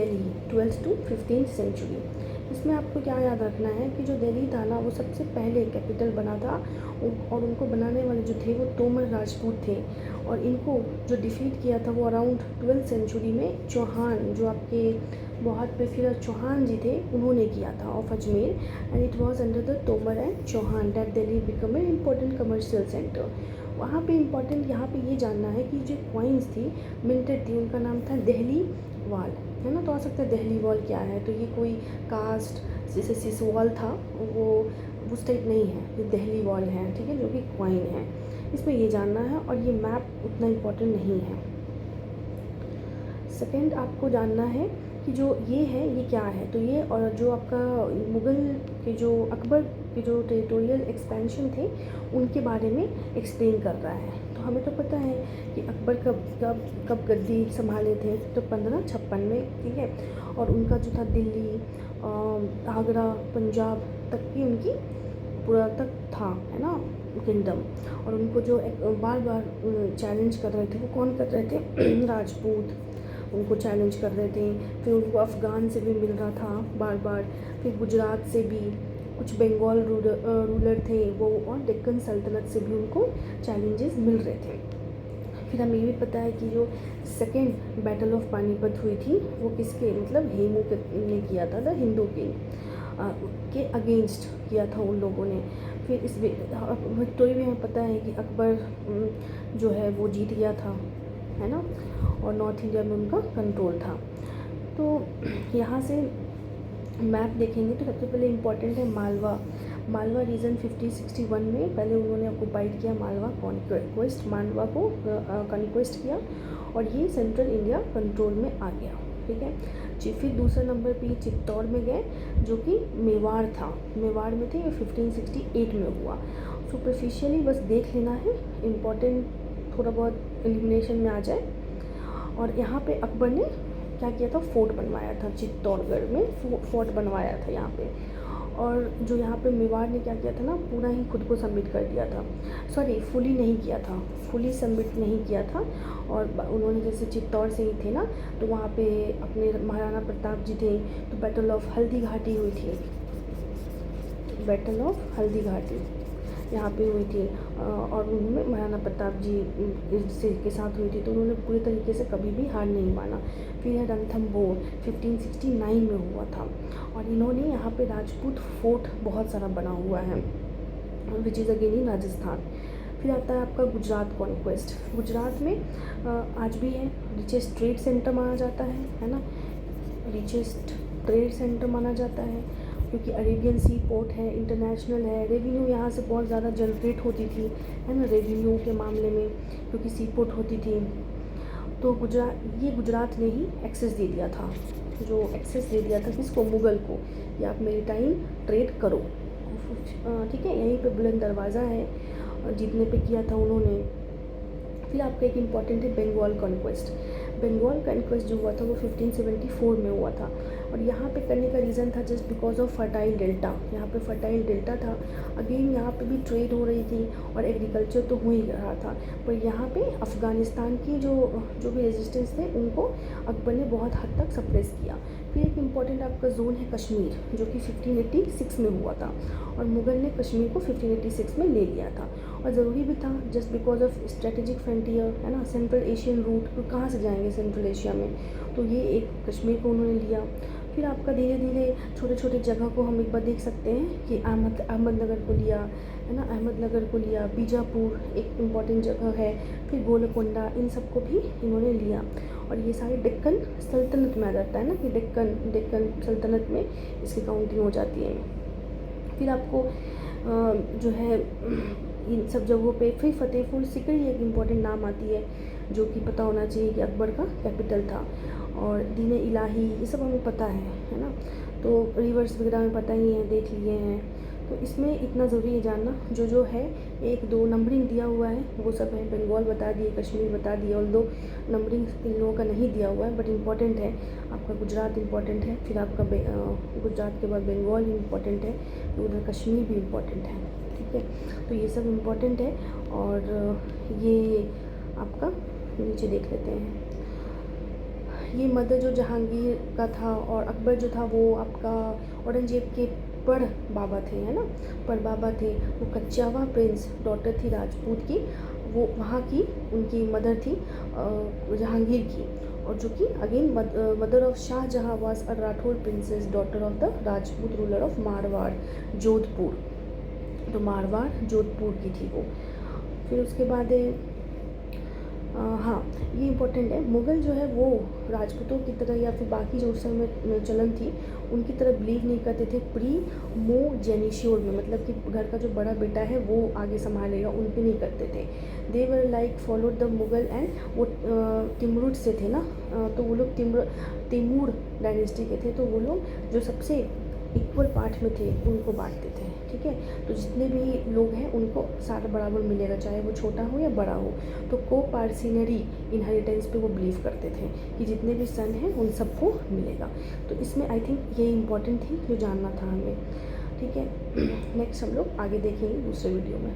Delhi 12th to 15th century. इसमें आपको क्या याद रखना है कि जो दिल्ली था ना वो सबसे पहले कैपिटल बना था और उनको बनाने वाले जो थे वो तोमर राजपूत थे और इनको जो डिफीट किया था वो अराउंड 12th सेंचुरी में चौहान, जो आपके बहुत प्रेफियर चौहान जी थे, उन्होंने किया था of Ajmer and it was under the Tomar and Chauhan that Delhi become an important commercial centre. वहाँ पे इम्पोर्टेंट यहाँ पे ये जानना है कि जो कॉइन्स थी मिंटेड थी उनका नाम था दिल्ली वाल, है ना। तो आ सकता है दिल्ली वॉल क्या है, तो ये कोई कास्ट जैसे सिसोवाल था वो उस टाइप नहीं है, ये दिल्ली वॉल है, ठीक है, जो कि कॉइन है। इसमें ये जानना है और ये मैप उतना इम्पोर्टेंट नहीं है। सेकंड आपको जानना है कि जो ये है ये क्या है, तो ये और जो आपका मुग़ल के जो अकबर के जो टेरिटोरियल एक्सपेंशन थे उनके बारे में एक्सप्लेन कर रहा है। तो हमें तो पता है कि अकबर कब गद्दी संभाले थे, तो 1556 में, ठीक है। और उनका जो था दिल्ली, आगरा, पंजाब तक की उनकी पूरा तक था, है ना, किंगडम। और उनको जो बार बार चैलेंज कर रहे थे वो कौन कर रहे थे राजपूत उनको चैलेंज कर रहे थे। फिर उनको अफ़गान से भी मिल रहा था बार बार, फिर गुजरात से भी कुछ बंगाल रूलर थे वो, और डेक्कन सल्तनत से भी उनको चैलेंजेस मिल रहे थे। फिर हमें ये भी पता है कि जो सेकेंड बैटल ऑफ पानीपत हुई थी वो किसके, मतलब हेमू ने किया था, द हिंदू के अगेंस्ट किया था उन लोगों ने। फिर इस विक्टोरी में हमें पता है कि अकबर जो है वो जीत गया था, है ना, और नॉर्थ इंडिया में उनका कंट्रोल था। तो यहाँ से मैप देखेंगे तो सबसे पहले इम्पॉर्टेंट है मालवा रीजन 1561 में पहले उन्होंने ऑक्युपाइड किया, मालवा को कॉन्क्वेस्ट किया और ये सेंट्रल इंडिया कंट्रोल में आ गया, ठीक है जी। फिर दूसरा नंबर पे चित्तौड़ में गए जो कि मेवाड़ था, मेवाड़ में थे, ये 1568 में हुआ। सुपरफिशियली बस देख लेना है, इम्पॉर्टेंट थोड़ा बहुत एलिमिनेशन में आ जाए। और यहाँ पे अकबर ने क्या किया था, फोर्ट बनवाया था, चित्तौड़गढ़ में फोर्ट बनवाया था यहाँ पे। और जो यहाँ पे मेवाड़ ने क्या किया था ना, पूरा ही खुद को सबमिट कर दिया था, सॉरी फुली नहीं किया था, फुली सबमिट नहीं किया था। और उन्होंने जैसे चित्तौड़ से ही थे ना, तो वहाँ पे अपने महाराणा प्रताप जी थे, तो बैटल ऑफ हल्दी घाटी हुई थी, बैटल ऑफ हल्दी घाटी यहाँ पे हुई थी और उनमें महाराणा प्रताप जी के साथ हुई थी, तो उन्होंने पूरी तरीके से कभी भी हार नहीं माना। फिर है रणथंभौर 1569 में हुआ था और इन्होंने यहाँ पे राजपूत फोर्ट बहुत सारा बना हुआ है which is again in Rajasthan. फिर आता है आपका गुजरात कॉन्क्वेस्ट। गुजरात में आज भी है, रिचेस्ट ट्रेड सेंटर माना जाता है ना, रिचेस्ट ट्रेड सेंटर माना जाता है क्योंकि अरेबियन सी पोर्ट है, इंटरनेशनल है, रेवेन्यू यहाँ से बहुत ज़्यादा जनरेट होती थी, है ना, रेवेन्यू के मामले में क्योंकि सी पोर्ट होती थी। तो गुजरात ने ही एक्सेस दे दिया था, जो एक्सेस दे दिया था किसको, मुग़ल को, कि आप मेरी टाइम ट्रेड करो, ठीक है। यहीं पे बुलंद दरवाज़ा है, जीतने पे किया था उन्होंने। फिर आपका एक इम्पॉर्टेंट है बंगाल कॉन्क्वेस्ट। बंगाल कॉन्क्वेस्ट जो हुआ था वो 1574 में हुआ था और यहाँ पे करने का रीज़न था just because of fertile delta. यहाँ पे फर्टाइल डेल्टा था, अगेन यहाँ पे भी ट्रेड हो रही थी और एग्रीकल्चर तो हो ही रहा था, पर यहाँ पे अफ़गानिस्तान की जो भी रेजिस्टेंस थे उनको अकबर ने बहुत हद तक सप्रेस किया। फिर एक इम्पॉर्टेंट आपका जोन है कश्मीर जो कि 1586 में हुआ था और मुग़ल ने कश्मीर को 1586 में ले लिया था और ज़रूरी भी था just because of strategic frontier, है ना, सेंट्रल एशियन रूट, तो कहाँ से जाएंगे सेंट्रल एशिया में, तो ये एक कश्मीर को उन्होंने लिया। फिर आपका धीरे धीरे छोटे छोटे जगह को हम एक बार देख सकते हैं कि अहमदनगर को लिया, है ना, अहमदनगर को लिया, बीजापुर एक इम्पॉर्टेंट जगह है, फिर गोलकोंडा, इन सबको भी इन्होंने लिया और ये सारे डेक्कन सल्तनत में आ जाता है ना, कि डेक्कन सल्तनत में इसकी काउंटिंग हो जाती है। फिर आपको जो है इन सब जगहों पे फिर फतेहपुर सिकरी एक इम्पॉर्टेंट नाम आती है जो कि पता होना चाहिए कि अकबर का कैपिटल था। और दीन इलाही ये सब हमें पता है ना, तो रिवर्स वगैरह में पता ही है, देख लिए हैं। तो इसमें इतना ज़रूरी है जानना जो है, 1 2 नंबरिंग दिया हुआ है वो सब है, बंगाल बता दिए, कश्मीर बता दिए, और 2 नंबरिंग इन लोगों का नहीं दिया हुआ है बट इम्पॉर्टेंट है। आपका गुजरात इम्पॉर्टेंट है, फिर आपका गुजरात के बाद बंगाल इम्पॉर्टेंट है, फिर उधर कश्मीर भी इम्पॉर्टेंट है, ठीक है। तो ये सब इम्पॉर्टेंट है और ये आपका नीचे देख लेते हैं, ये मदर जो जहांगीर का था और अकबर जो था वो आपका औरंगजेब के पर बाबा थे, है ना, पर बाबा थे। वो कच्चावा प्रिंस डॉटर थी राजपूत की, वो वहाँ की उनकी मदर थी जहांगीर की, और जो कि again mother of Shahjahan was a Rathore princess daughter of the Rajput ruler of Marwar Jodhpur. तो मारवाड़ जोधपुर की थी वो। फिर उसके बाद हाँ, ये इम्पोर्टेंट है, मुग़ल जो है वो राजपूतों की तरह या फिर बाकी जो उस समय चलन थी उनकी तरह बिलीव नहीं करते थे प्रीमोजेनिश्योर में, मतलब कि घर का जो बड़ा बेटा है वो आगे संभालेगा, उन पे नहीं करते थे। They were like followed the Mughal and वो तिमरुद से थे ना, तो वो लोग तैमूर डायनेस्टी के थे, तो वो लोग जो सबसे इक्वल पार्ट में थे उनको बांटते थे, ठीक है। तो जितने भी लोग हैं उनको सारा बराबर मिलेगा, चाहे वो छोटा हो या बड़ा हो। तो को पार्सिनरी इनहेरिटेंस पे वो बिलीव करते थे कि जितने भी सन हैं उन सबको मिलेगा। तो इसमें आई थिंक ये इम्पॉर्टेंट थी जो जानना था हमें, ठीक है। नेक्स्ट हम लोग आगे देखेंगे दूसरे वीडियो में।